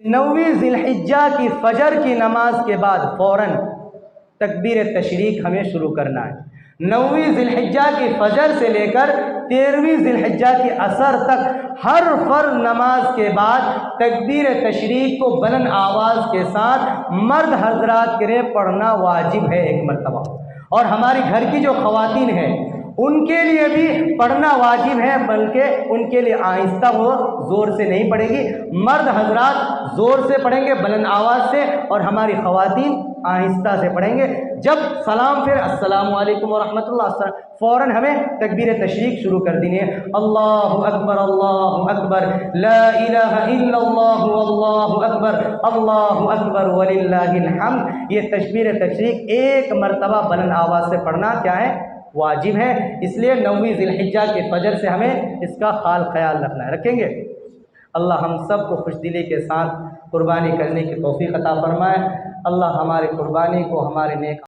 9ویں ذی الحجہ کی فجر کی نماز کے بعد فوراً تکبیر تشریق ہمیں شروع کرنا ہے۔ 9ویں ذی الحجہ کی فجر سے لے کر 13ویں ذی الحجہ کی عصر تک ہر فرض نماز کے بعد تکبیر تشریق کو بلند آواز کے ساتھ مرد حضرات کے لیے پڑھنا واجب ہے ایک مرتبہ، اور ہماری گھر کی جو خواتین ہیں ان کے لیے بھی پڑھنا واجب ہے، بلکہ ان کے لیے آہستہ وہ زور سے نہیں پڑھے گی۔ مرد حضرات زور سے پڑھیں گے بلند آواز سے، اور ہماری خواتین آہستہ سے پڑھیں گے۔ جب سلام پھر السلام علیکم ورحمۃ اللہ، فوراً ہمیں تکبیر تشریق شروع کر دینی ہے۔ اللہ اکبر لا الہ الا اللہ واللہ اکبر وللہ الحمد۔ یہ تکبیر تشریق ایک مرتبہ بلند آواز سے پڑھنا کیا ہے؟ واجب ہے۔ اس لیے 9ویں ذی الحجہ کے فجر سے ہمیں اس کا خیال رکھنا ہے۔ رکھیں گے؟ اللہ ہم سب کو خوش دلی کے ساتھ قربانی کرنے کی توفیق عطا فرمائے۔ اللہ ہماری قربانی کو ہمارے نیک